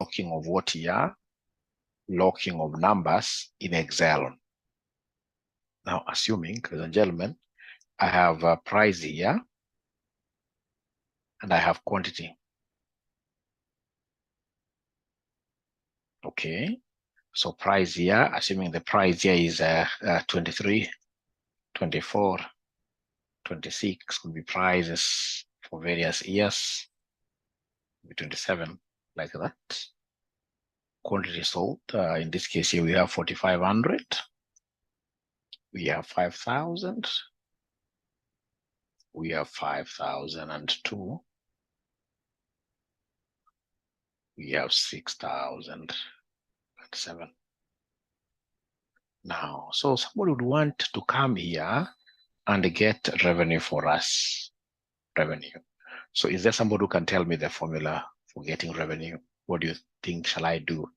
locking of what here? Locking of numbers in Excel. Now, assuming, ladies and gentlemen, I have a price here and I have quantity. Okay, so price here, assuming the price here is 23, 24, 26 could be prices for various years, maybe 27, like that. Quantity sold, in this case here we have 4,500, we have 5,000, we have 5,002, we have 6,007. Now, so somebody would want to come here and get revenue for us, revenue. So is there somebody who can tell me the formula for getting revenue? What do you think shall I do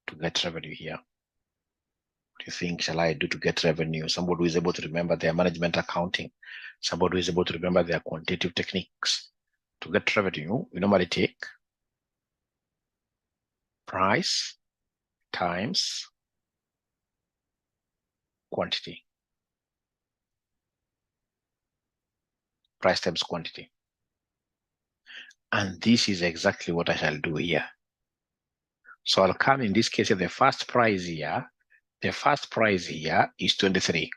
to get revenue here? What do you think shall I do to get revenue? Somebody who is able to remember their management accounting, somebody who is able to remember their quantitative techniques. To get revenue, we normally take price times quantity. Price times quantity. And this is exactly what I shall do here. So I'll come in this case, the first price here is 23.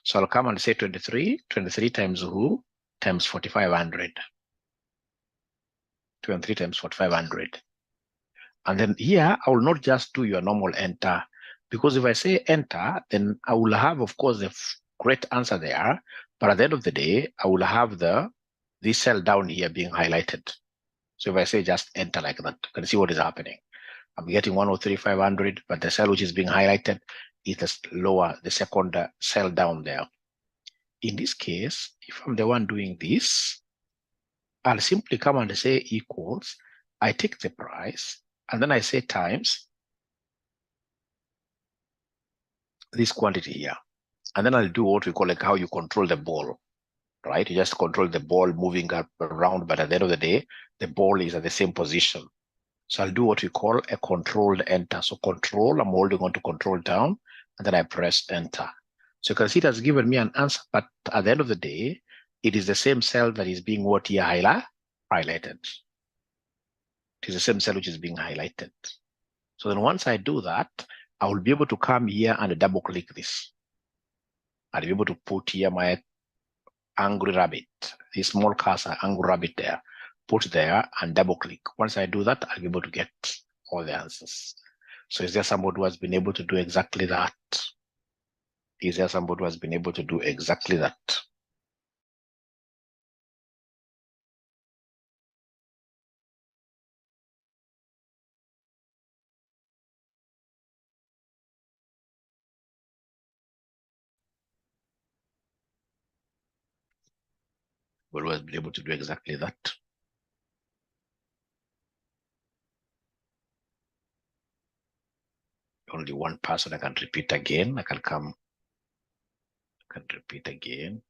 So I'll come and say 23 times who? Times 4,500. 23 times 4,500. And then here, I will not just do your normal enter, because if I say enter, then I will have, of course, the correct answer there. But at the end of the day, I will have this cell down here being highlighted. So if I say just enter like that, you can see what is happening. I'm getting 103,500, but the cell which is being highlighted is lower, the second cell down there. In this case, if I'm the one doing this, I'll simply come and say equals, I take the price, and then I say times this quantity here. And then I'll do what we call like how you control the ball, right? You just control the ball moving up around, but at the end of the day, the ball is at the same position. So I'll do what we call a controlled enter. So control, I'm holding on to control down, and then I press enter. So you can see it has given me an answer, but at the end of the day, it is the same cell that is being what here highlighted. It is the same cell which is being highlighted. So then once I do that, I will be able to come here and double click this. I'll be able to put here my angry rabbit, this small cursor, angry rabbit there, put there and double click. Once I do that, I'll be able to get all the answers. So is there somebody who has been able to do exactly that? Is there somebody who has been able to do exactly that? Who has been able to do exactly that? Only one person. I can repeat again. I can repeat again.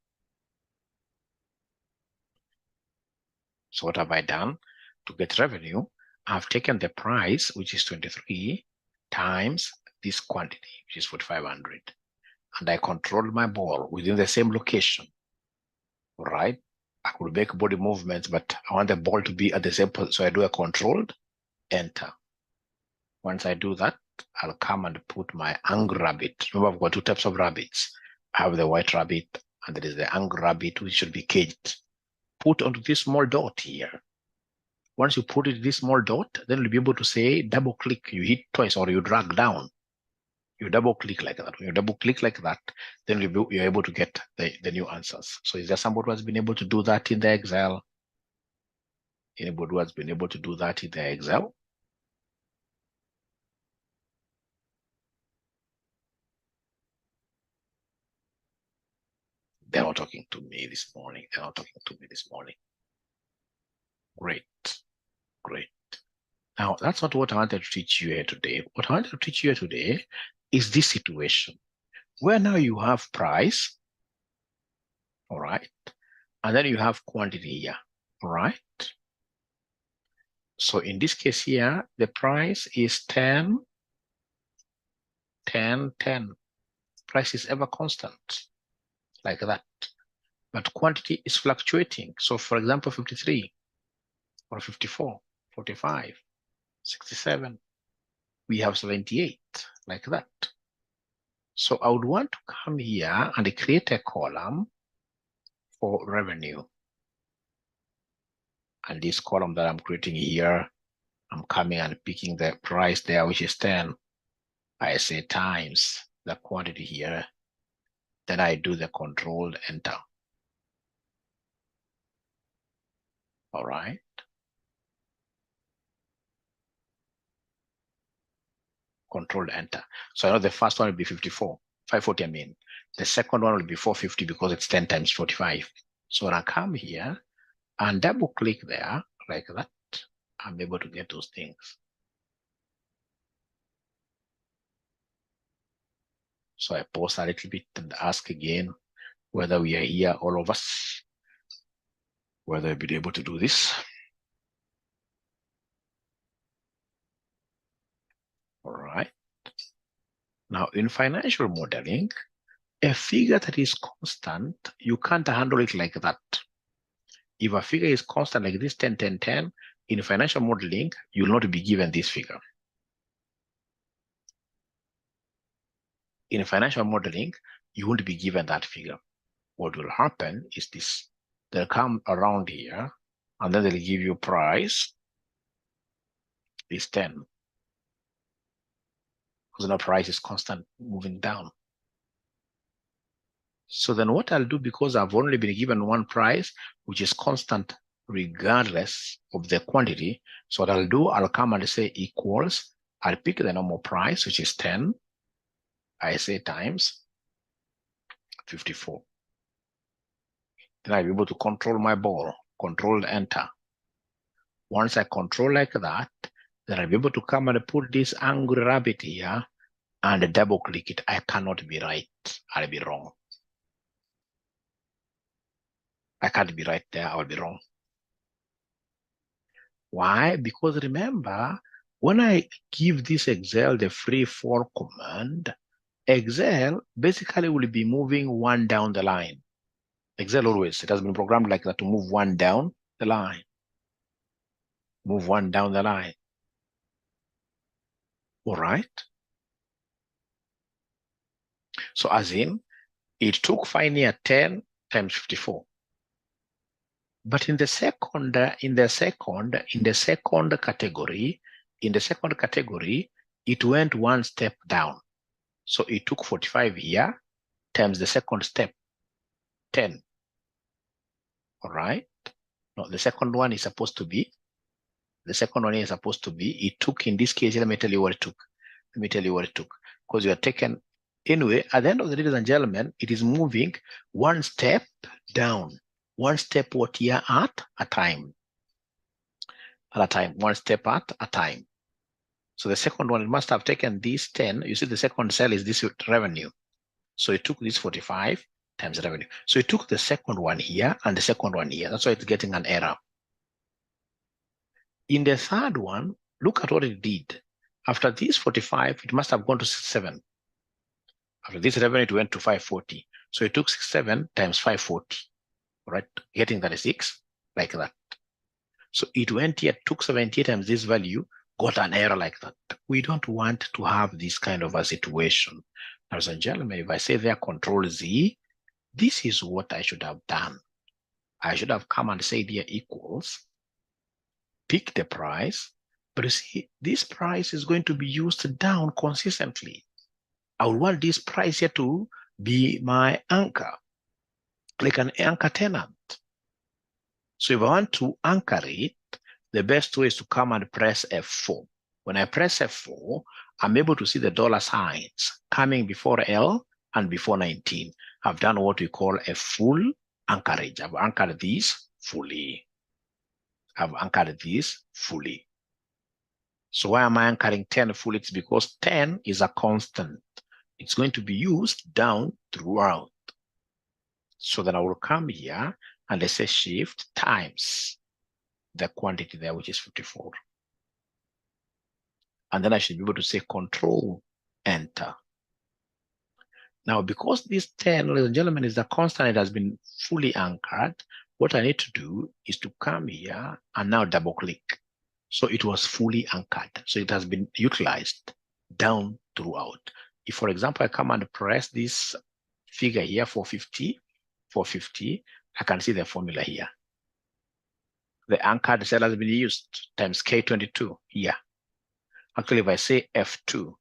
So what have I done? To get revenue, I've taken the price, which is 23, times this quantity, which is 4,500. And I control my ball within the same location. All right? I could make body movements, but I want the ball to be at the same position. So I do a controlled enter. Once I do that, I'll come and put my angry rabbit. Remember, I've got two types of rabbits. I have the white rabbit, and there is the angry rabbit, which should be caged. Put onto this small dot here. Once you put it this small dot, then you'll be able to say double click. You hit twice or you drag down. You double click like that. When you double click like that, then you're able to get the new answers. So is there somebody who has been able to do that in the Excel? Anybody who has been able to do that in the Excel? They're not talking to me this morning. They're not talking to me this morning. Great, great. Now, that's not what I wanted to teach you here today. What I wanted to teach you here today is this situation where now you have price, all right, and then you have quantity here, all right? So in this case here, the price is 10, 10, 10. Price is ever constant, like that. But quantity is fluctuating. So for example, 53 or 54, 45, 67, we have 78, like that. So I would want to come here and create a column for revenue. And this column that I'm creating here, I'm coming and picking the price there, which is 10. I say times the quantity here. Then I do the controlled enter. All right. Controlled enter. So I know the first one will be 54, 540, I mean. The second one will be 450 because it's 10 times 45. So when I come here and double click there like that, I'm able to get those things. So I pause a little bit and ask again whether we are here, all of us, whether we'll be able to do this. All right. Now in financial modeling, a figure that is constant, you can't handle it like that. If a figure is constant like this, 10, 10, 10, in financial modeling, you will not be given this figure. In financial modeling, you won't be given that figure. What will happen is this. They'll come around here, and then they'll give you price is 10. Because the price is constant moving down. So then what I'll do, because I've only been given one price, which is constant regardless of the quantity. So what I'll do, I'll come and say equals, I'll pick the normal price, which is 10. I say times 54. Then I'll be able to control my ball, control enter. Once I control like that, then I'll be able to come and put this angry rabbit here and double click it. I cannot be right. I'll be wrong. I can't be right there. I'll be wrong. Why? Because remember, when I give this Excel the free for command, Excel basically will be moving one down the line. Excel always, it has been programmed like that to move one down the line. Move one down the line. All right. So as in, it took Pioneer 10 times 54. But in the second category, it went one step down. So it took 45 here times the second step, 10. All right. No, the second one is supposed to be, it took, in this case, let me tell you what it took. Because you are taken, anyway, at the end of the day, ladies and gentlemen, it is moving one step down. One step what year at a time. One step at a time. So the second one, it must have taken this 10. You see the second cell is this revenue. So it took this 45 times revenue. So it took the second one here and the second one here. That's why it's getting an error. In the third one, look at what it did. After this 45, it must have gone to 67. After this revenue, it went to 540. So it took 67 times 540. Right, getting 36, like that. So it went here, took 78 times this value, got an error like that. We don't want to have this kind of a situation. Ladies and gentlemen, if I say there Control Z, this is what I should have done. I should have come and said here equals, pick the price, but you see, this price is going to be used down consistently. I would want this price here to be my anchor, like an anchor tenant. So if I want to anchor it, the best way is to come and press F4. When I press F4, I'm able to see the dollar signs coming before L and before 19. I've done what we call a full anchorage. I've anchored this fully. So why am I anchoring 10 fully? It's because 10 is a constant. It's going to be used down throughout. So then I will come here and let's say shift times the quantity there, which is 54. And then I should be able to say Control Enter. Now, because this 10, ladies and gentlemen, is the constant, it has been fully anchored. What I need to do is to come here and now double click. So it was fully anchored. So it has been utilized down throughout. If, for example, I come and press this figure here, 450, I can see the formula here. The anchored cell has been used times K22 here. Actually, if I say F2,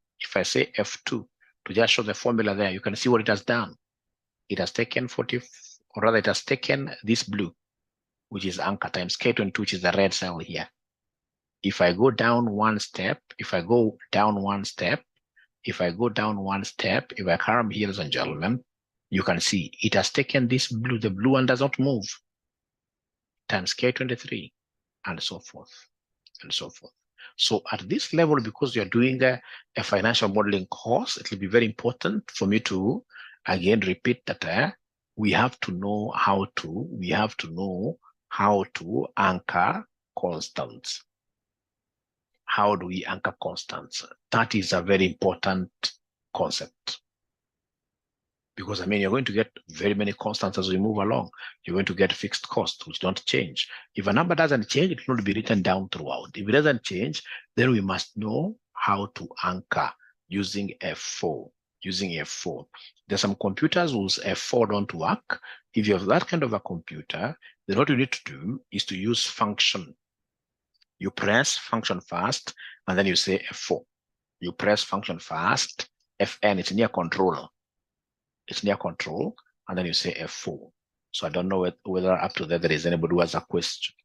to just show the formula there, you can see what it has done. It has taken 40, or rather it has taken this blue, which is anchor times K22, which is the red cell here. If I go down one step, if I go down one step, if I come here, ladies and gentlemen, you can see it has taken this blue, the blue one does not move, times K23, and so forth, and so forth. So at this level, because you're doing a financial modeling course, it will be very important for me to, again, repeat that we have to know how to anchor constants. How do we anchor constants? That is a very important concept. Because, I mean, you're going to get very many constants as we move along. You're going to get fixed costs, which don't change. If a number doesn't change, it will be written down throughout. If it doesn't change, then we must know how to anchor using F4. There's some computers whose F4 don't work. If you have that kind of a computer, then what you need to do is to use function. You press function first, and then you say F4. You press function first, Fn, it's near control. And then you say F4. So I don't know whether up to there is anybody who has a question.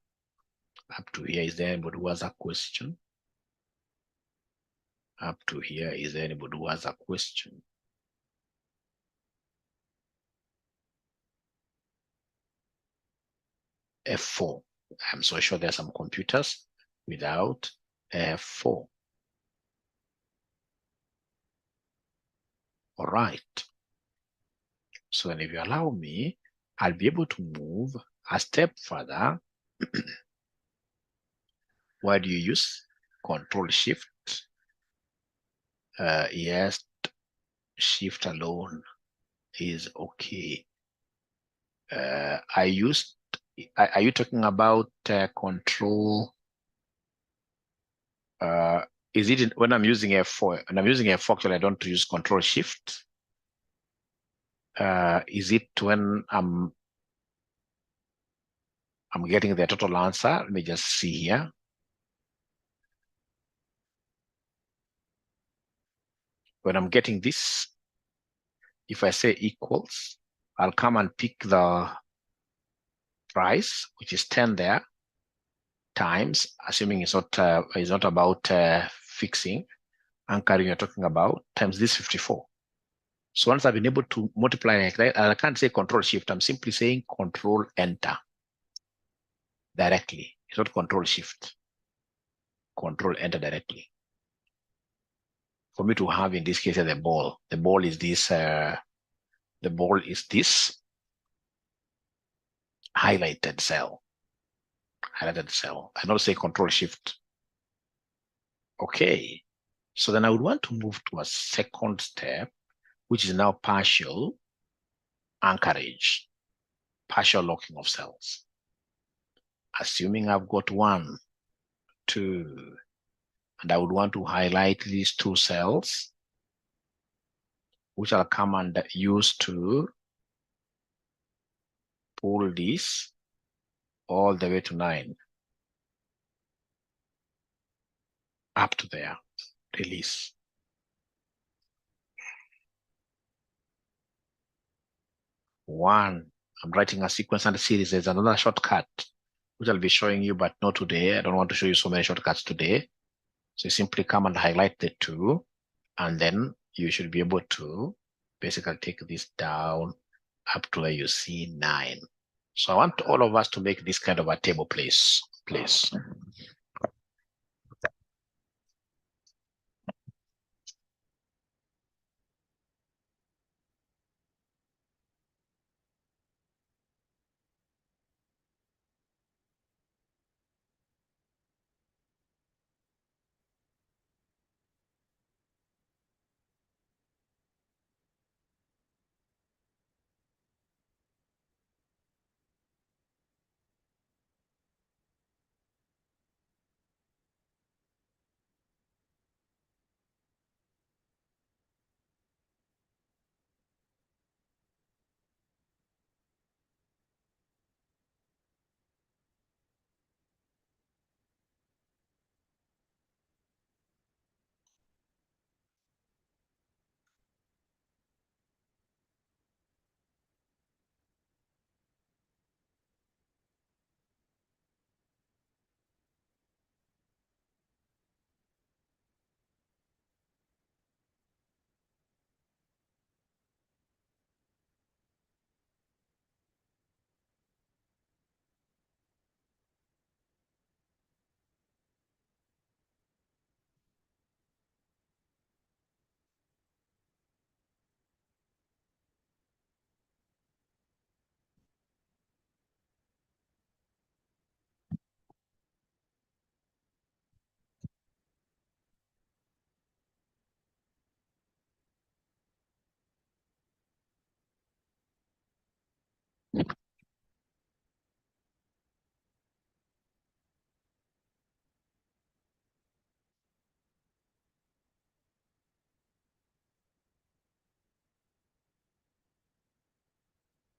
Up to here, is there anybody who has a question? Up to here, is there anybody who has a question? F4. I'm so sure there are some computers without F4. All right. So then if you allow me, I'll be able to move a step further. Why do you use Control Shift? Yes, Shift alone is okay. Are you talking about Control? Is it when I'm using F4? When I'm using F4, actually, I don't use Control Shift. Is it when I'm getting the total answer? Let me just see here. When I'm getting this, if I say equals, I'll come and pick the price, which is 10 there, times, assuming it's not about fixing, anchoring you're talking about, times this 54. So once I've been able to multiply like that, I can't say Control Shift. I'm simply saying Control Enter directly. It's not Control Shift. Control Enter directly. For me to have in this case the ball. The ball is this. The ball is this highlighted cell. I don't say Control Shift. Okay. So then I would want to move to a second step, which is now partial anchorage, partial locking of cells. Assuming I've got 1, 2, and I would want to highlight these 2 cells, which I'll come and use to pull this all the way to 9. Up to there, release. I'm writing a sequence and a series. There's another shortcut, which I'll be showing you, but not today. I don't want to show you so many shortcuts today. So you simply come and highlight the 2, and then you should be able to basically take this down up to where you see 9. So I want all of us to make this kind of a table, please.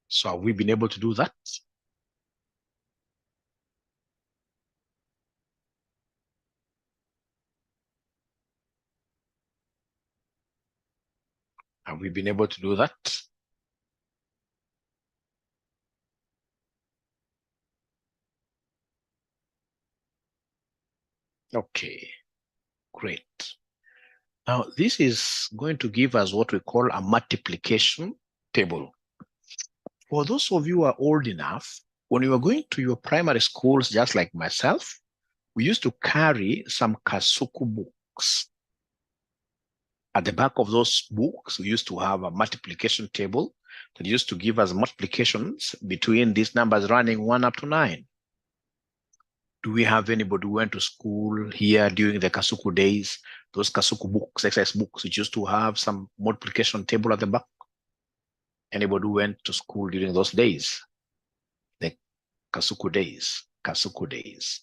So have we been able to do that? Have we been able to do that? Okay, great. Now, this is going to give us what we call a multiplication table. For those of you who are old enough, when you were going to your primary schools, just like myself, we used to carry some Kasuku books. At the back of those books, we used to have a multiplication table that used to give us multiplications between these numbers running 1 up to 9. Do we have anybody who went to school here during the Kasuku days? Those Kasuku books, exercise books, which used to have some multiplication table at the back. Anybody who went to school during those days? The Kasuku days, Kasuku days.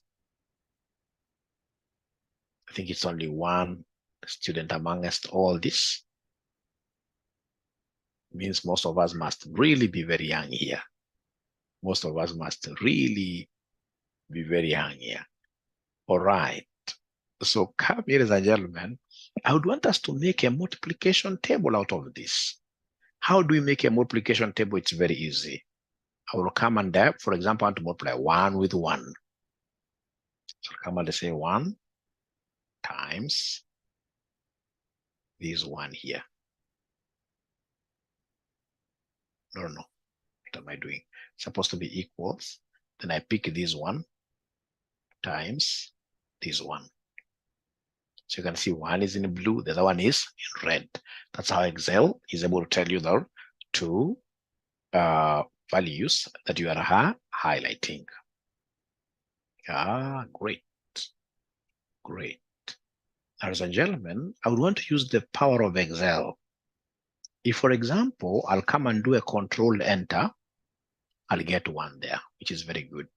I think it's only one student amongst all this. It means most of us must really be very young here. Most of us must really be very young here. All right. So come, ladies and gentlemen, I would want us to make a multiplication table out of this. How do we make a multiplication table? It's very easy. I will come and, for example, I want to multiply 1 with 1. So I'll come and say 1 times this 1 here. No. What am I doing? It's supposed to be equals. Then I pick this 1 times this 1. So you can see 1 is in blue, the other one is in red. That's how Excel is able to tell you the two values that you are highlighting. Great. Great. Ladies and gentlemen, I would want to use the power of Excel. If, for example, I'll come and do a control enter, I'll get 1 there, which is very good.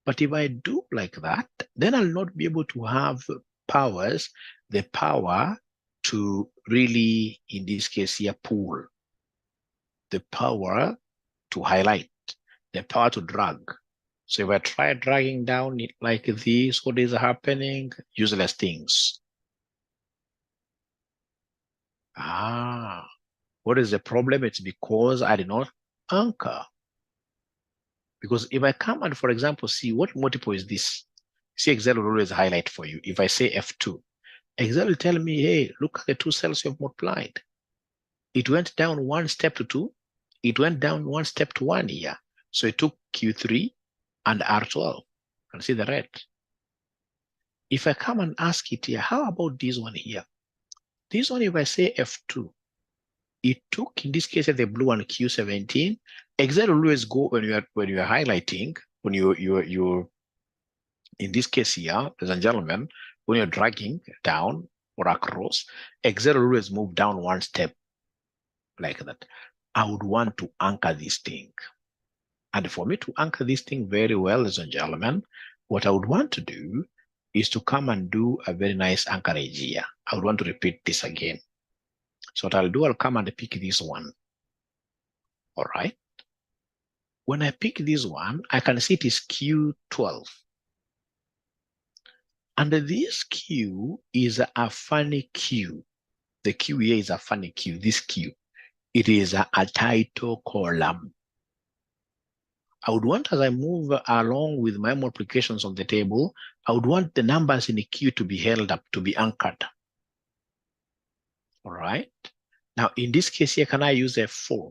But if I do like that, then I'll not be able to have the power to really, in this case here, pull, the power to highlight, the power to drag. So if I try dragging down it like this, what is happening? Useless things. What is the problem? It's because I did not anchor. Because if I come and, for example, see what multiple is this, see, Excel will always highlight for you. If I say F2, Excel will tell me, hey, look at the 2 cells you've multiplied. It went down 1 step to 2. It went down 1 step to 1 here. So it took Q3 and R12. You can see the red. If I come and ask it here, how about this one here? This one, if I say F2, it took, in this case, the blue one, Q17. Excel will always go when you are highlighting, when you're in this case here, ladies and gentlemen, when you're dragging down or across, Excel will always move down 1 step like that. I would want to anchor this thing. And for me to anchor this thing very well, ladies and gentlemen, what I would want to do is to come and do a very nice anchorage here. I would want to repeat this again. So what I'll do, I'll come and pick this one. All right. When I pick this one, I can see it is Q12. And this Q is a funny Q. The Q here is a funny Q, this Q. It is a title column. I would want, as I move along with my multiplications on the table, I would want the numbers in the Q to be held up, to be anchored. All right. Now, in this case here, can I use F4?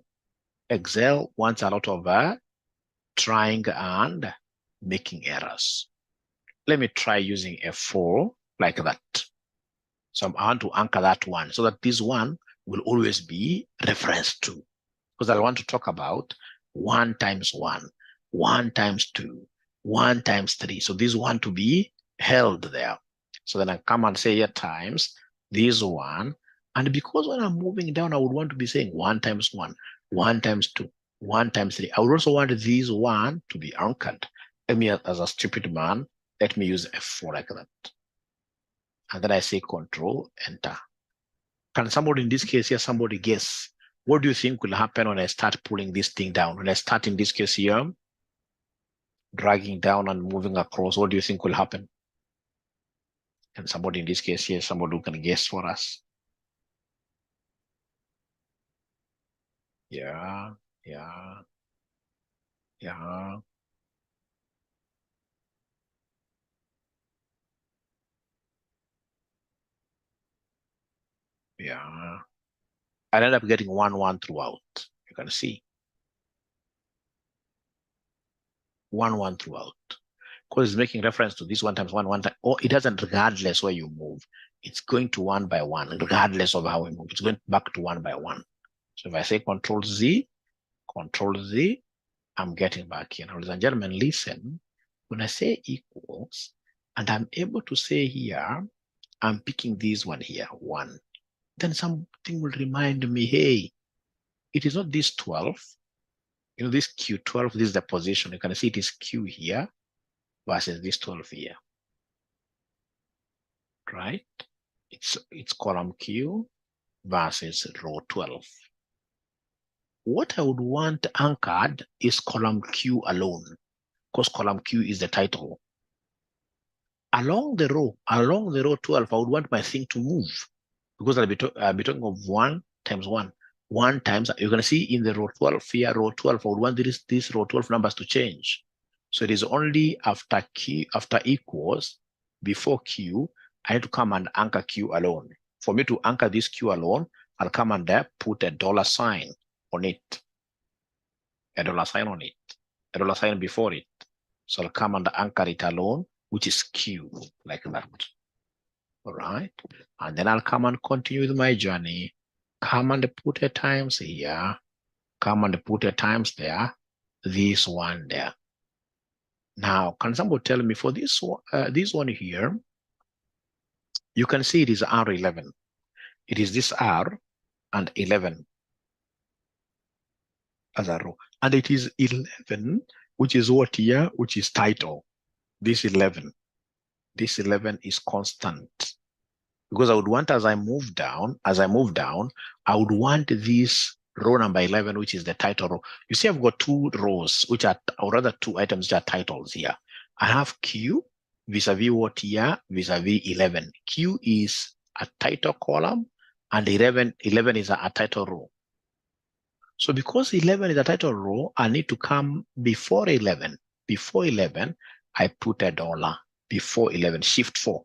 Excel wants a lot of trying and making errors. Let me try using F4 like that. So I want to anchor that one so that this one will always be referenced to. Because I want to talk about 1 times 1, 1 times 2, 1 times 3. So this one to be held there. So then I come and say here times this one. And because when I'm moving down, I would want to be saying 1 times 1, 1 times 2, 1 times 3. I would also want this one to be anchored. Let me, as a stupid man, let me use F4 like that. And then I say Control Enter. Can somebody in this case here, somebody guess What do you think will happen when I start pulling this thing down? When I start in this case here, dragging down and moving across, what do you think will happen? And somebody in this case here, somebody who can guess for us. Yeah, yeah, yeah. Yeah. I ended up getting 1-1 throughout. You can see 1-1 throughout. Because it's making reference to this 1 times 1, 1 time. Or it doesn't, regardless where you move. It's going to 1 by 1, regardless of how we move. It's going back to 1 by 1. So if I say Control Z, I'm getting back here. Now, ladies and gentlemen, listen. When I say equals, and I'm able to say here, I'm picking this one here, 1. Then something will remind me, hey, it is not this 12. You know, this Q12, this is the position. You can see it is Q here versus this 12 here, right? It's column Q versus row 12. What I would want anchored is column Q alone, because column Q is the title. Along the row 12, I would want my thing to move, because I'll be talking of 1 times 1. 1 times, you're going to see in the row 12 here, row 12, I would want these row 12 numbers to change. So it is only after Q, after equals, before Q, I need to come and anchor Q alone. For me to anchor this Q alone, I'll come and put a $sign on it. A $sign on it. A $sign before it. So I'll come and anchor it alone, which is Q, like that. All right. And then I'll come and continue with my journey. Come and put a times here. Come and put a times there. This one there. Now, can somebody tell me for this one here, you can see it is R11. It is this R and 11 as a row. And it is 11, which is what here, which is title. This 11 is constant. Because I would want, as I move down, I would want this row number 11, which is the title row. You see, I've got 2 rows, which are, or rather 2 items which are titles here. I have Q vis-a-vis what here, vis-a-vis 11. Q is a title column, and 11 is a title row. So because 11 is a title row, I need to come before 11. Before 11, I put a $. Before 11, shift 4.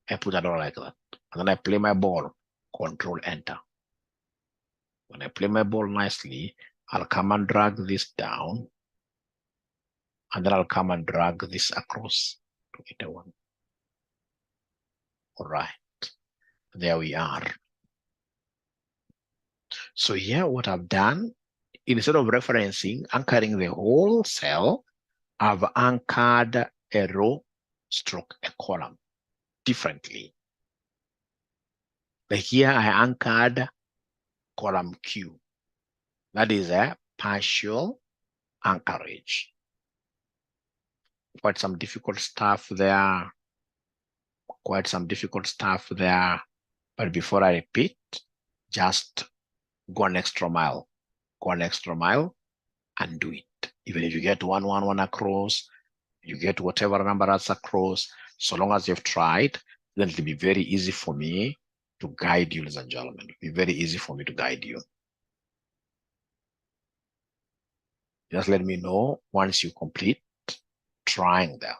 I put a $, like that. And then I play my ball, Control Enter. When I play my ball nicely, I'll come and drag this down. And then I'll come and drag this across to hit a 1. All right. There we are. So here, what I've done, instead of anchoring the whole cell, I've anchored a row stroke a column differently. Like here, I anchored column Q. That is a partial anchorage. Quite some difficult stuff there. But before I repeat, just go an extra mile. And do it. Even if you get 1, 1, 1 across, you get whatever number that's across, so long as you've tried, then it'll be very easy for me to guide you, ladies and gentlemen. It'll be very easy for me to guide you. Just let me know once you complete trying there.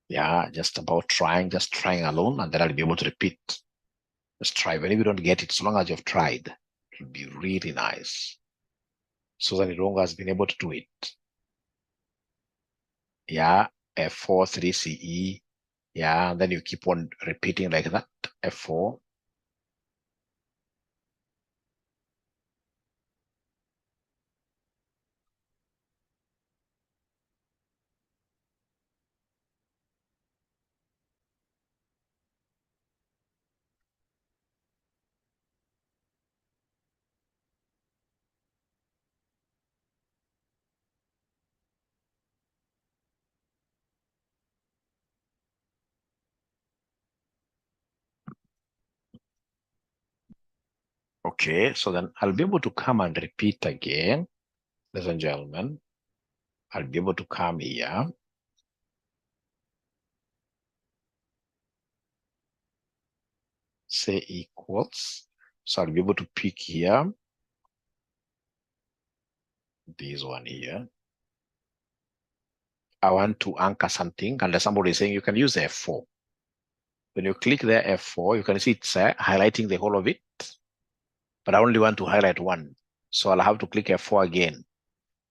Yeah, just trying alone, and then I'll be able to repeat. Just try. Even if you don't get it, so long as you've tried, it'll be really nice. So that Ironga has been able to do it. Yeah, F4, 3 CE. Yeah, and then you keep on repeating like that. F4. Okay, so then I'll be able to come and repeat again, ladies and gentlemen. I'll be able to come here. Say equals. So I'll be able to pick here. This one here. I want to anchor something, and somebody is saying you can use F4. When you click there F4, you can see it's highlighting the whole of it, but I only want to highlight one. So I'll have to click F4 again.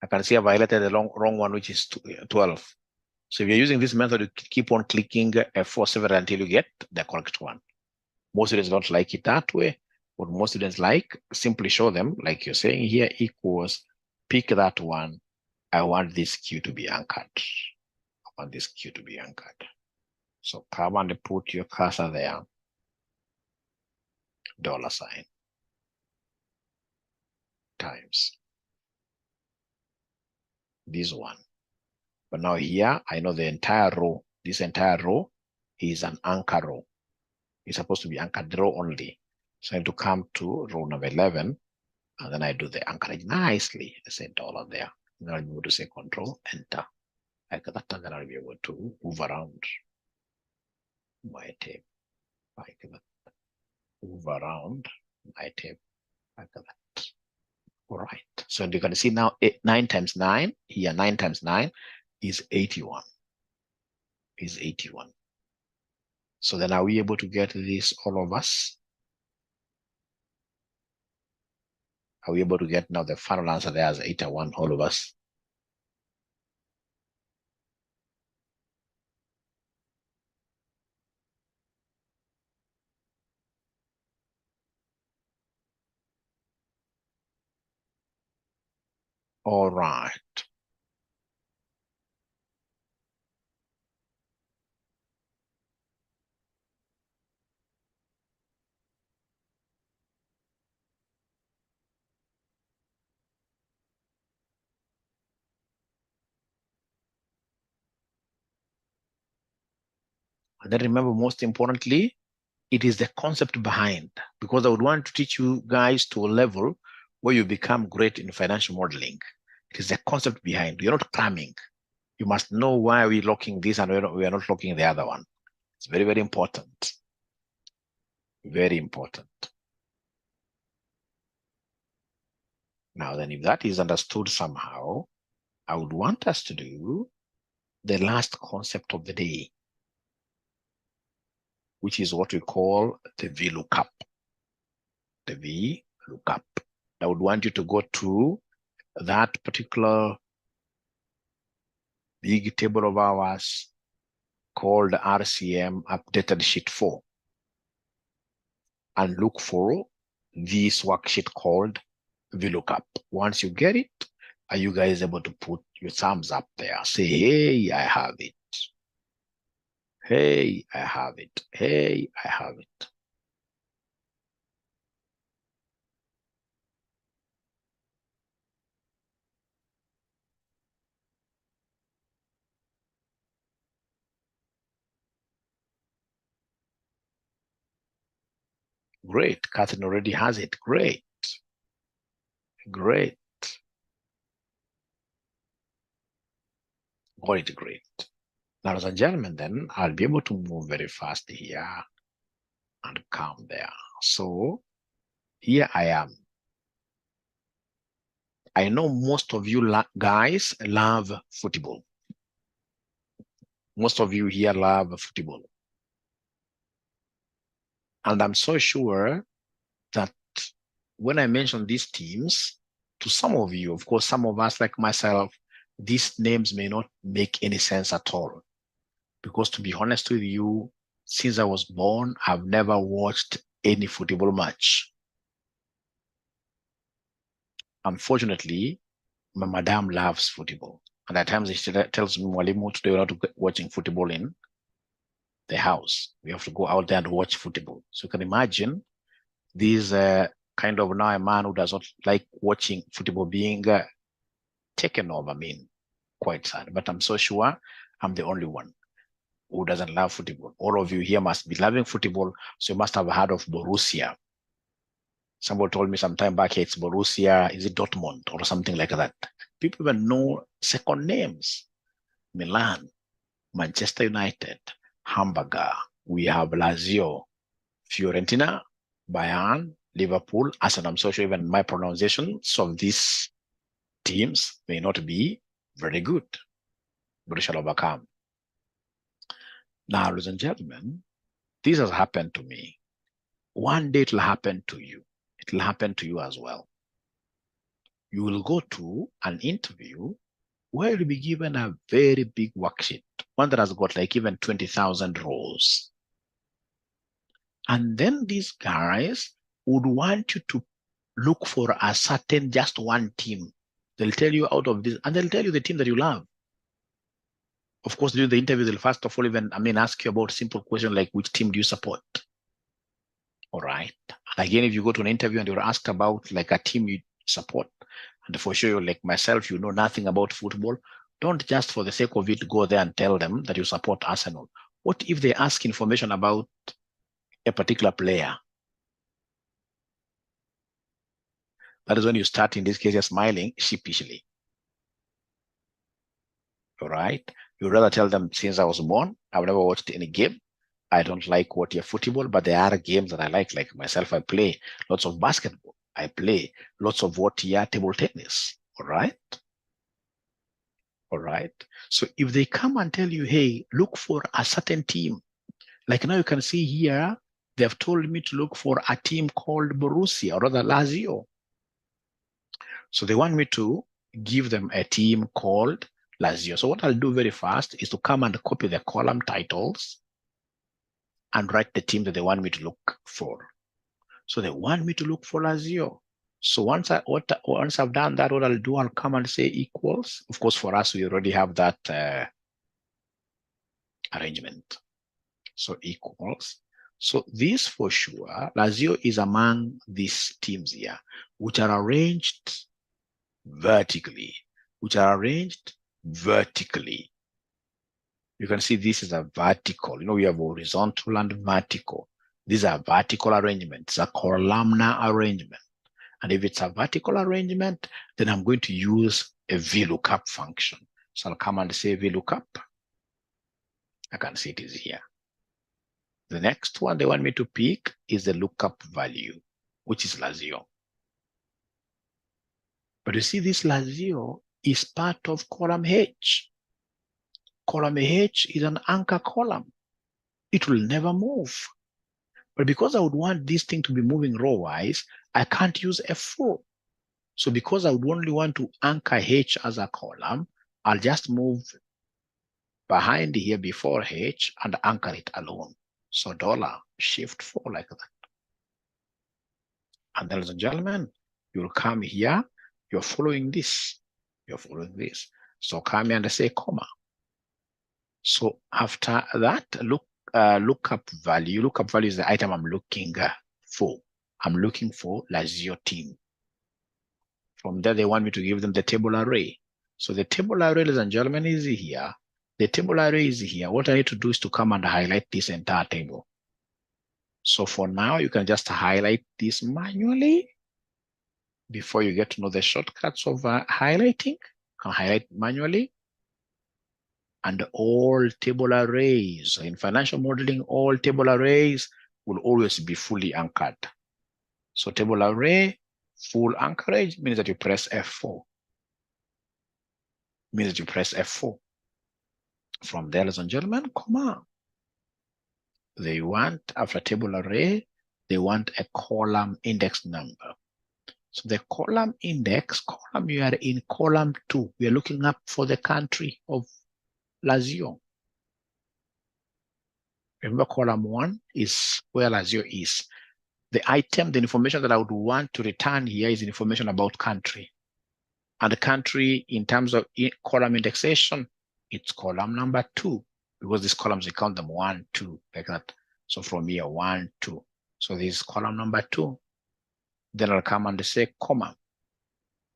I can see I've highlighted the wrong one, which is 12. So if you're using this method, you keep on clicking F4 several until you get the correct one. Most students don't like it that way. What most students like, simply show them, like you're saying here, equals, pick that one. I want this Q to be anchored. I want this Q to be anchored. So come and put your cursor there. $sign times this one. But now here, I know the entire row, this entire row is an anchor row. It's supposed to be anchored row only. So I need to come to row number 11, and then I do the anchorage nicely. I say $, there. Then I'll be able to say Control, Enter. Like that, and then I'll be able to move around my tape. Like that. Move around my tape. Like that. All right. So you can see now 9 times 9, here 9 times 9 is 81. Is 81. So then are we able to get this, all of us? Are we able to get now the final answer there as 81, all of us? All right. And then remember, most importantly, it is the concept behind, because I would want to teach you guys to a level where you become great in financial modeling. It is the concept behind. You're not cramming. You must know why we're locking this and we are not locking the other one. It's very, very important. Very important. Now then, if that is understood somehow, I would want us to do the last concept of the day, which is what we call the VLOOKUP. The VLOOKUP. I would want you to go to that particular big table of ours called RCM Updated Sheet 4 and look for this worksheet called VLOOKUP. Once you get it, are you guys able to put your thumbs up there? Say, hey, I have it. Hey, I have it. Hey, I have it. Great. Catherine already has it. Great. Great. Great, great. Now, ladies and gentlemen, then I'll be able to move very fast here and come there. So here I am. I know most of you guys love football. Most of you here love football. And I'm so sure that when I mention these teams, to some of you, of course, some of us like myself, these names may not make any sense at all. Because to be honest with you, since I was born, I've never watched any football match. Unfortunately, my madam loves football. And at times she tells me, Mwalimu, today we're not watching football in the house. We have to go out there and watch football. So you can imagine this kind of now a man who does not like watching football being taken over. I mean, quite sad. But I'm so sure I'm the only one who doesn't love football. All of you here must be loving football. So you must have heard of Borussia. Somebody told me some time back, hey, it's Borussia, is it Dortmund or something like that? People even know second names. Milan, Manchester United, Hamburger, we have Lazio, Fiorentina, Bayern, Liverpool, Arsenal. I'm so sure even my pronunciations of these teams may not be very good, but we shall overcome. Now, ladies and gentlemen, this has happened to me. One day it will happen to you. It will happen to you as well. You will go to an interview where you'll be given a very big worksheet, one that has got like even 20,000 rows. And then these guys would want you to look for a certain, just one team. They'll tell you out of this, and they'll tell you the team that you love. Of course, during the interview, they'll first of all ask you about simple questions like, which team do you support? All right. Again, if you go to an interview and you're asked about like a team you support, and for sure, like myself, you know nothing about football, don't just for the sake of it go there and tell them that you support Arsenal. What if they ask information about a particular player? That is when you start, in this case, you're smiling sheepishly. All right. You'd rather tell them, since I was born, I've never watched any game. I don't like what your football, but there are games that I like myself, I play lots of basketball. I play lots of table tennis. All right. All right. So if they come and tell you, hey, look for a certain team, like now you can see here, they have told me to look for a team called Borussia, or rather Lazio. So they want me to give them a team called Lazio. So what I'll do very fast is to come and copy the column titles and write the team that they want me to look for. So they want me to look for Lazio. So once I've done that, what I'll do, I'll come and say equals. Of course, for us, we already have that arrangement. So equals. So this for sure, Lazio is among these teams here, which are arranged vertically, You can see this is a vertical. We have horizontal and vertical. These are vertical arrangements, a columnar arrangement. And if it's a vertical arrangement, then I'm going to use a VLOOKUP function. So I'll come and say VLOOKUP. I can see it is here. The next one they want me to pick is the lookup value, which is Lazio. But you see, this Lazio is part of column H. Column H is an anchor column. It will never move. But because I would want this thing to be moving row-wise, I can't use F4. So because I would only want to anchor H as a column, I'll just move behind here before H and anchor it alone. So $shift4 like that. And ladies and gentlemen, you'll come here, you're following this. So come here and say comma. So after that, lookup value. Lookup value is the item I'm looking for. I'm looking for Lazio team. From there, they want me to give them the table array. So the table array, ladies and gentlemen, is here. The table array is here. What I need to do is to come and highlight this entire table. So for now, you can just highlight this manually. Before you get to know the shortcuts of highlighting, you can highlight manually. And all table arrays, in financial modeling, all table arrays will always be fully anchored. So table array, full anchorage means that you press F4. From there, ladies and gentlemen, comma. They want, after table array, they want a column index number. So the column index, you are in column 2. We are looking up for the country of Lazio. Remember, column 1 is where Lazio is. The item, the information that I would want to return here is information about country. And the country, in terms of column indexation, it's column number 2, because these columns, we count them 1, 2, like that. So from here, 1, 2. So this is column number 2. Then I'll come and say comma.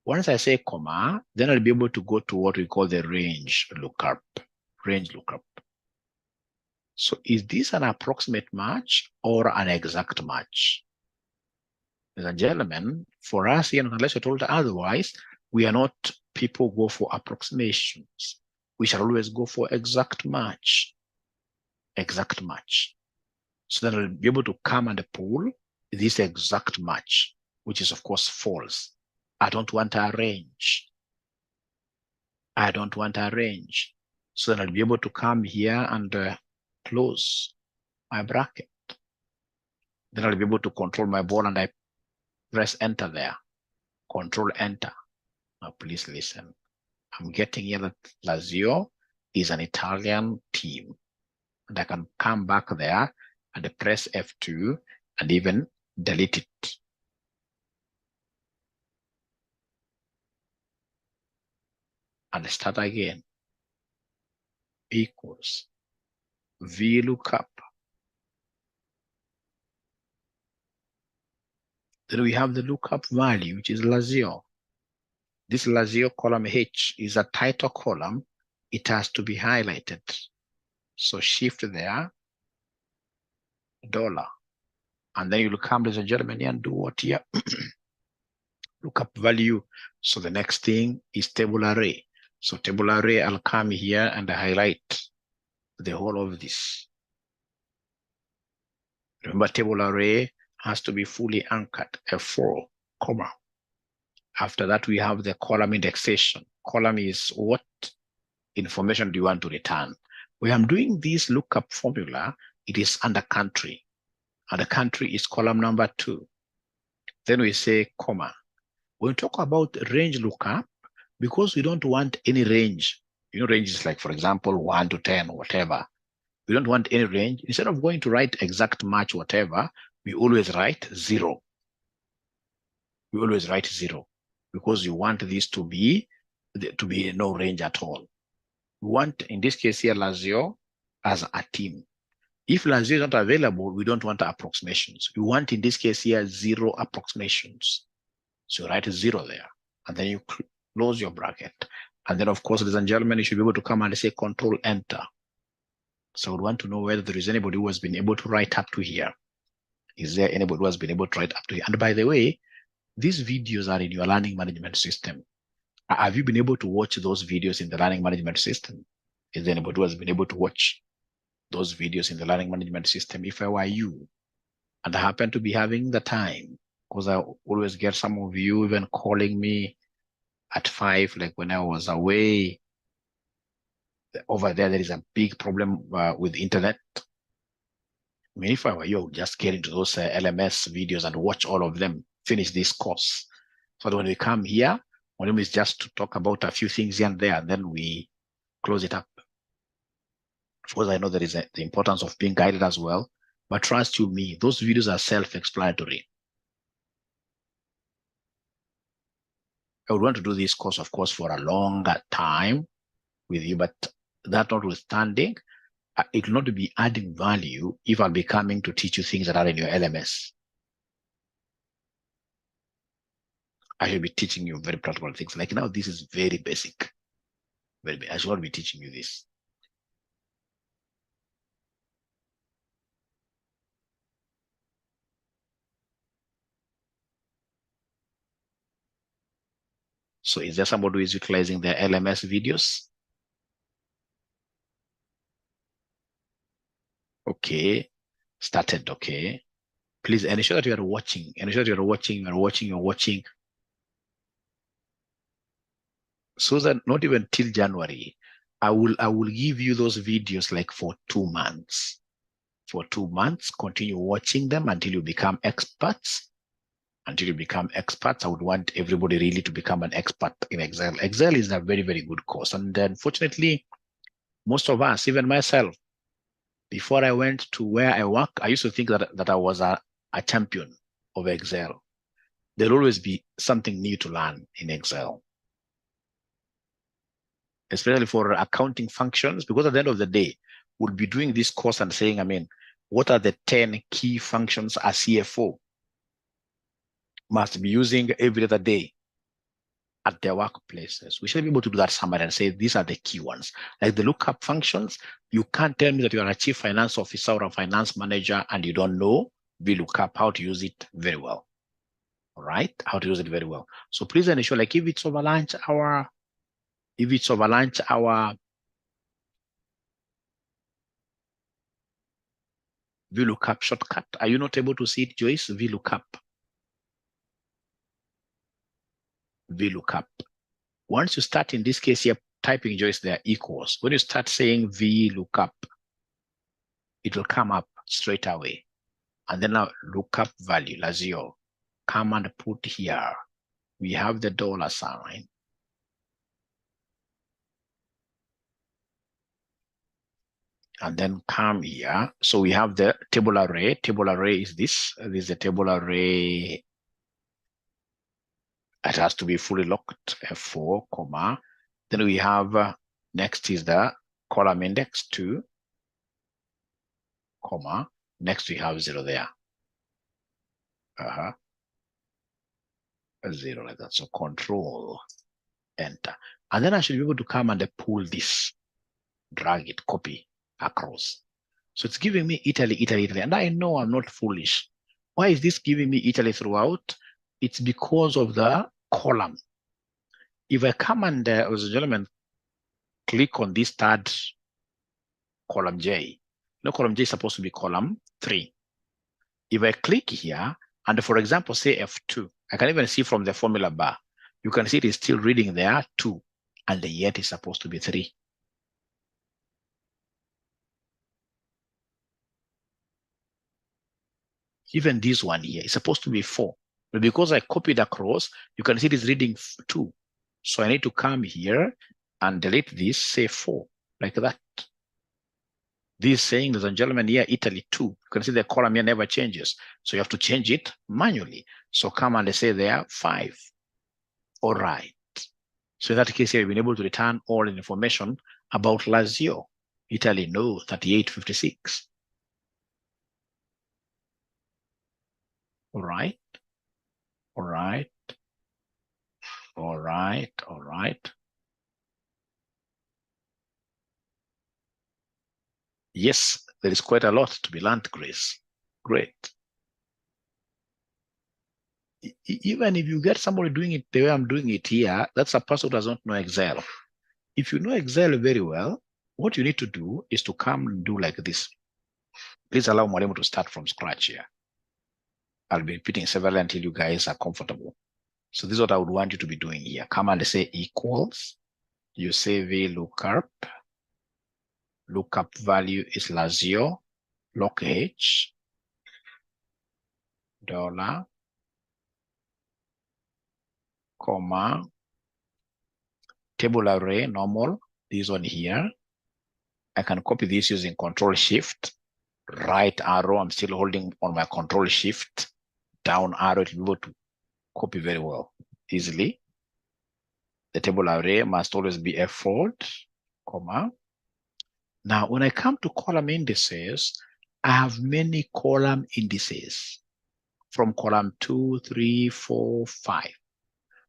Once I say comma, then I'll be able to go to what we call the range lookup. So is this an approximate match or an exact match? Ladies and gentlemen, for us here, unless you're told otherwise, we are not people who go for approximations. We shall always go for exact match. Exact match. So that I'll be able to come and pull this exact match, which is of course false. I don't want a range. I don't want a range. So then I'll be able to come here and close my bracket. Then I'll be able to control my ball, and I press enter there. Control enter. Now please listen. I'm getting here that Lazio is an Italian team. And I can come back there and press F2 and even delete it. And start again. Equals VLOOKUP. Then we have the lookup value, which is Lazio. This Lazio column H is a title column. It has to be highlighted. So shift there, $. And then you'll come, ladies and gentlemen, and do what here? Lookup value. So the next thing is table array. So table array, I'll come here and highlight the whole of this. Remember, table array has to be fully anchored, F4, comma. After that, we have the column indexation. Column is what information do you want to return? When I'm doing this lookup formula, it is under country. And the country is column number 2. Then we say comma. When we talk about range lookup, because we don't want any range, you know, range is like, for example, 1 to 10, whatever. We don't want any range. Instead of going to write exact match, whatever, we always write 0. We always write 0 because you want this to be no range at all. We want, in this case here, Lazio as a team. If Lazio is not available, we don't want approximations. We want, in this case here, 0 approximations. So you write 0 there, and then you close your bracket. And then, of course, ladies and gentlemen, you should be able to come and say Control Enter. So we want to know whether there is anybody who has been able to write up to here. Is there anybody who has been able to write up to here? And by the way, these videos are in your learning management system. Have you been able to watch those videos in the learning management system? Is there anybody who has been able to watch those videos in the learning management system? If I were you, and I happen to be having the time, because I always get some of you even calling me at 5, like when I was away. Over there is a big problem with internet. I mean, if I were you, I would just get into those LMS videos and watch all of them, finish this course. So that when we come here, one of them is just to talk about a few things here and there, and then we close it up. Of course, I know there is the importance of being guided as well, but trust you me, those videos are self-explanatory. I would want to do this course, of course, for a longer time with you, but that notwithstanding, it will not be adding value if I'll be coming to teach you things that are in your LMS. I should be teaching you very practical things. Like now, this is very basic. Very basic. I should not be teaching you this. So is there somebody who is utilizing their LMS videos? Okay, started, okay. Please ensure that you are watching. Ensure that you are watching. So that not even till January, I will give you those videos like for 2 months. For 2 months, continue watching them until you become experts. Until you become experts, I would want everybody really to become an expert in Excel. Excel is a very, very good course. And unfortunately, most of us, even myself, before I went to where I work, I used to think that I was a champion of Excel. There'll always be something new to learn in Excel, especially for accounting functions, because at the end of the day, we'll be doing this course and saying, I mean, what are the 10 key functions a CFO must be using every other day at their workplaces? We should be able to do that somewhere and say, these are the key ones. Like the lookup functions, you can't tell me that you are a chief finance officer or a finance manager and you don't know VLOOKUP, how to use it very well. All right, how to use it very well. So please ensure, like if it's over lunch hour, VLOOKUP shortcut. Are you not able to see it, Joyce? VLOOKUP. Once you start, in this case here, typing, Joyce, there equals. When you start saying VLOOKUP, it will come up straight away. And then now lookup value, Lazio. Come and put here. We have the $sign. And then come here. So we have the table array. Table array is this. This is the table array. It has to be fully locked, F4, comma. Then we have, next is the column index 2, comma. Next we have 0 there. 0 like that. So control, enter. And then I should be able to come and pull this, drag it, copy across. So it's giving me Italy, Italy, Italy. And I know I'm not foolish. Why is this giving me Italy throughout? It's because of the column. If I come and, as a gentleman, click on this third column J, column J is supposed to be column 3. If I click here, and for example, say F2, I can even see from the formula bar, you can see it is still reading there 2, and yet it's supposed to be 3. Even this one here is supposed to be 4. But because I copied across, you can see it is reading 2. So I need to come here and delete this, say 4, like that. This is saying, ladies and gentlemen, here, Italy 2. You can see the column here never changes. So you have to change it manually. So come and say there 5. All right. So in that case here, we've been able to return all the information about Lazio. Italy, no, 3856. All right. All right. All right. All right. Yes, there is quite a lot to be learned, Grace. Great. Even if you get somebody doing it the way I'm doing it here, that's a person who does not know Excel. If you know Excel very well, what you need to do is to come and do like this. Please allow Mwalimu to start from scratch here. I'll be repeating several until you guys are comfortable. So this is what I would want you to be doing here. Come and say equals. You say VLOOKUP. Lookup value is Lazio, log H, $, comma, table array, normal, this one here. I can copy this using Control Shift, right arrow. I'm still holding on my Control Shift, down arrow to be able to copy very well, easily. The table array must always be F4, comma. Now, when I come to column indices, I have many column indices from column 2, 3, 4, 5.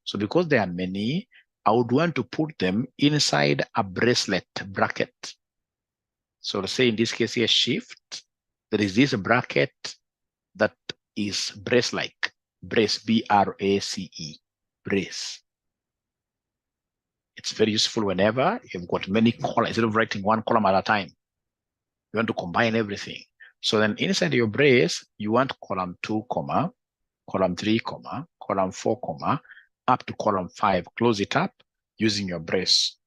So because there are many, I would want to put them inside a bracelet bracket. So let's say in this case here, shift, there is this bracket that is brace-like, brace, B-R-A-C-E, brace. It's very useful whenever you've got many columns. Instead of writing one column at a time, you want to combine everything. So then inside your brace, you want column 2, comma, column 3, comma, column 4, comma, up to column 5. Close it up using your brace.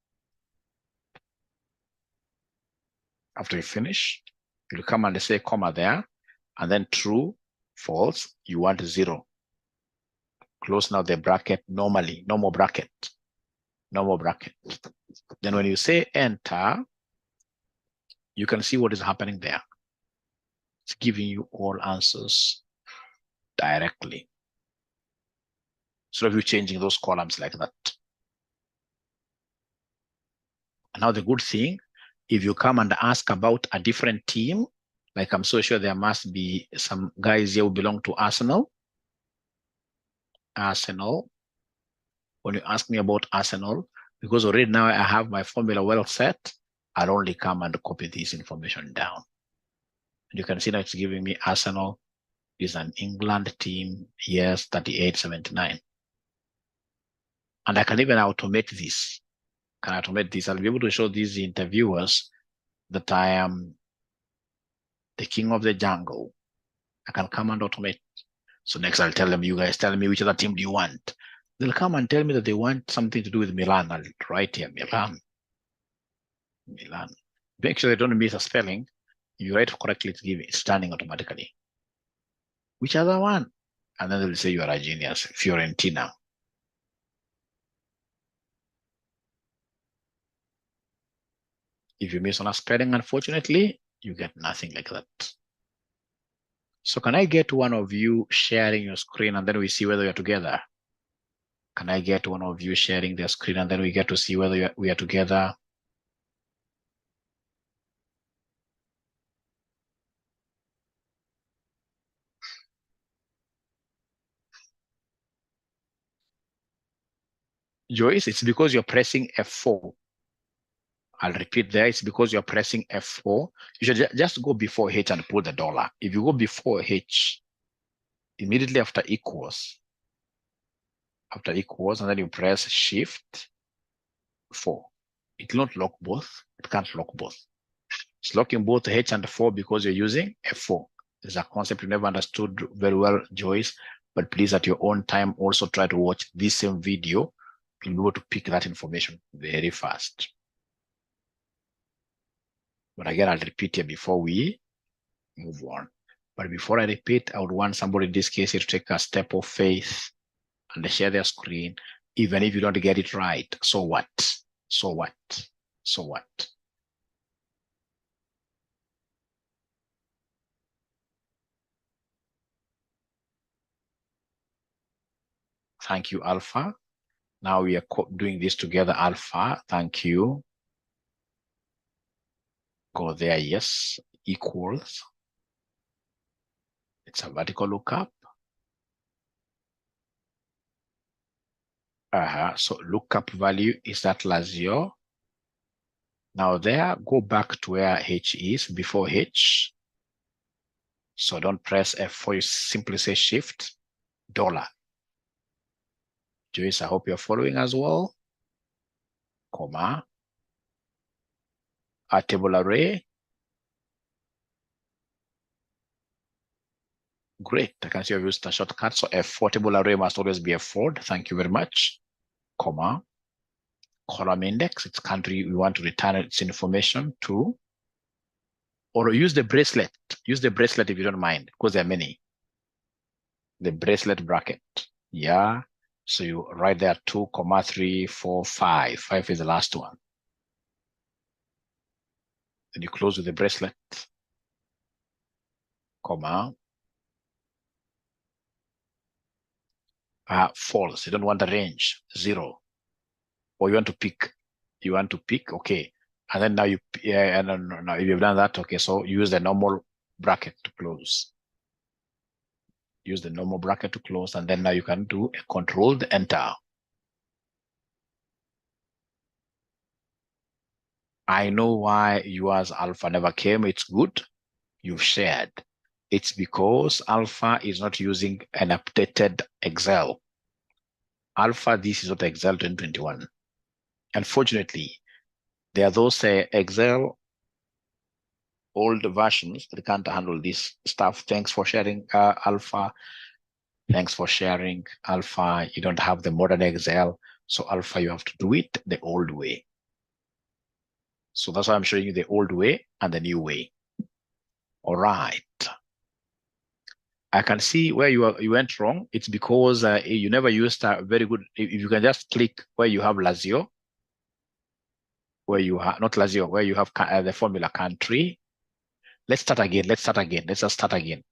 After you finish, you'll come and say comma there, and then true, false, you want 0. Close now the bracket normally, no more bracket. No more bracket. Then when you say enter, you can see what is happening there. It's giving you all answers directly. So if you're changing those columns like that. And now the good thing, if you come and ask about a different team, like I'm so sure there must be some guys here who belong to Arsenal. Arsenal. When you ask me about Arsenal, because already now I have my formula well set, I'll only come and copy this information down. And you can see now it's giving me Arsenal is an England team, yes, 38.79. And I can even automate this. Can automate this? I'll be able to show these interviewers that I am the king of the jungle. I can come and automate. So next I'll tell them, you guys tell me which other team do you want? They'll come and tell me that they want something to do with Milan. I'll write here, Milan. Milan. Make sure they don't miss a spelling. You write correctly, it's turning automatically. Which other one? And then they'll say you are a genius. Fiorentina. If you miss on a spelling, unfortunately, you get nothing like that. So can I get one of you sharing your screen and then we see whether you're together? Can I get one of you sharing their screen and then we get to see whether we are together? Joyce, it's because you're pressing F4. I'll repeat there, it's because you're pressing F4. You should just go before H and put the dollar. If you go before H, immediately after equals, and then you press Shift 4. It will not lock both. It can't lock both. It's locking both H and 4 because you're using F4. It's a concept you never understood very well, Joyce, but please at your own time also try to watch this same video. You'll be able to pick that information very fast. But again, I'll repeat here before we move on. But before I repeat, I would want somebody in this case to take a step of faith and share their screen, even if you don't get it right. So what? So what? So what? Thank you, Alpha. Now we are doing this together, Alpha. Thank you. Go there, yes. Equals. It's a vertical lookup. So lookup value is that Lazio. Now there, go back to where H is before H. So don't press F4, you simply say Shift, dollar. Joyce, I hope you're following as well. Comma. A table array. Great, I can see I've used a shortcut. So F4 table array must always be F4. Thank you very much. Comma. Column index, it's country we want to return its information to. Or use the bracelet. Use the bracelet if you don't mind, because there are many. The bracelet bracket. Yeah. So you write there 2, 3, 4, 5. 5 is the last one. Then you close with the bracelet. Comma. False. You don't want a range. 0. Or you want to pick. You want to pick. Okay. And then now you, now if you've done that, okay, so use the normal bracket to close. Use the normal bracket to close, and then now you can do a controlled enter. I know why yours Alpha never came. It's good. You've shared. It's because Alpha is not using an updated Excel. Alpha, this is not Excel 2021. Unfortunately, there are those Excel old versions that can't handle this stuff. Thanks for sharing, Alpha. Thanks for sharing, Alpha. You don't have the modern Excel. So Alpha, you have to do it the old way. So that's why I'm showing you the old way and the new way. All right. I can see where you went wrong. It's because you never used a very good. If you can just click where you have Lazio, where you have not Lazio, where you have the formula country. Let's start again. Let's just start again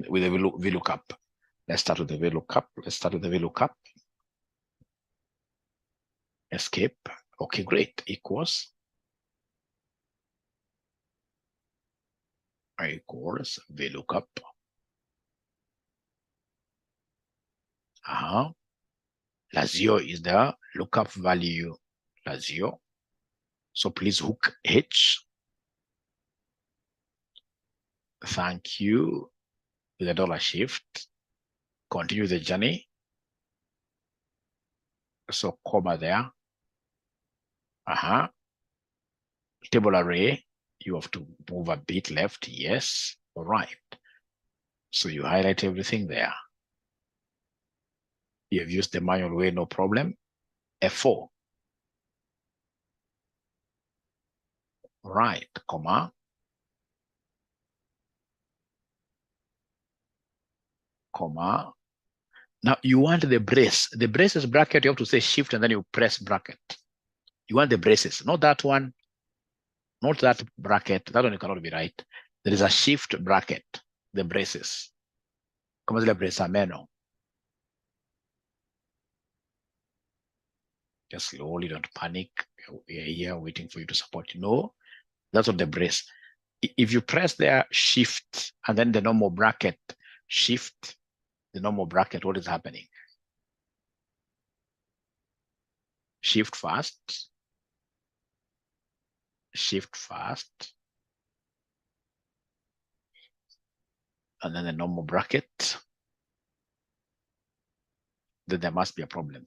with the VLOOKUP. Let's start with the VLOOKUP. Escape. Okay, great. Equals VLOOKUP. Lazio is the lookup value. Lazio. So please hook H. Thank you. with a dollar shift. Continue the journey. So comma there. Table array, you have to move a bit left. Yes. All right. So you highlight everything there. You have used the manual way, no problem. F4. Right, comma. Comma. Now you want the brace. The braces bracket, you have to say shift and then you press bracket. You want the braces, not that one. Not that bracket. That one cannot be right. There is a shift bracket, the braces. Como zile braces ameno. Just slowly, don't panic. We are here waiting for you to support. No, that's what the brace. If you press there, shift, and then the normal bracket, shift, the normal bracket, what is happening? Shift fast. Shift fast. And then the normal bracket. Then there must be a problem.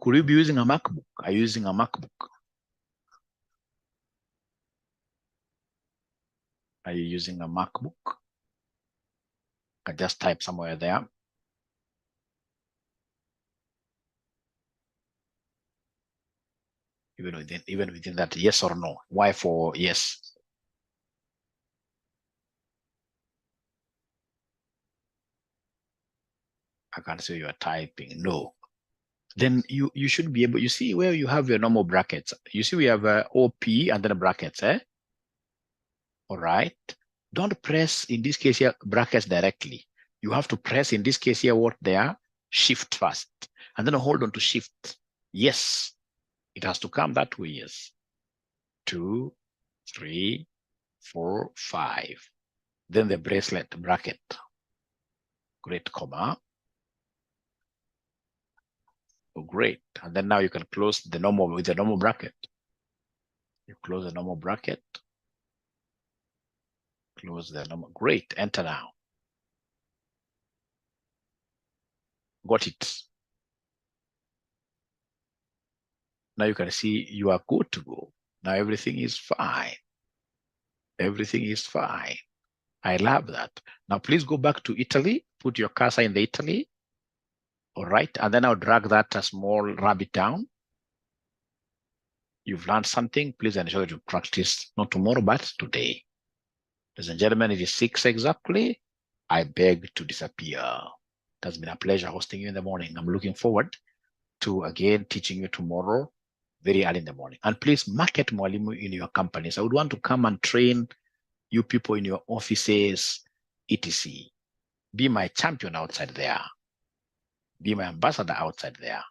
Could you be using a MacBook? Are you using a MacBook? Are you using a MacBook? I just type somewhere there. Even within that, yes or no? Why for yes? I can't see you are typing no. Then you should be able, you see where you have your normal brackets. You see we have OP and then brackets, eh? All right. Don't press, in this case here, brackets directly. You have to press, in this case here, what they are, shift first. And then hold on to shift. Yes. It has to come that way, yes. 2, 3, 4, 5. Then the bracelet bracket. Great, comma. Oh, great. And then now you can close the normal with the normal bracket. You close the normal bracket. Close the normal. Great. Enter now. Got it. Now you can see you are good to go. Now everything is fine. Everything is fine. I love that. Now please go back to Italy. Put your cursor in the Italy. All right. And then I'll drag that a small rabbit down. You've learned something. Please ensure that you practice not tomorrow, but today. Ladies and gentlemen, it is 6 exactly. I beg to disappear. It has been a pleasure hosting you in the morning. I'm looking forward to again teaching you tomorrow very early in the morning. And please market Mwalimu in your companies. I would want to come and train you people in your offices, etc. Be my champion outside there. Be my ambassador outside there.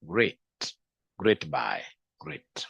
Great. Great. Bye. Great.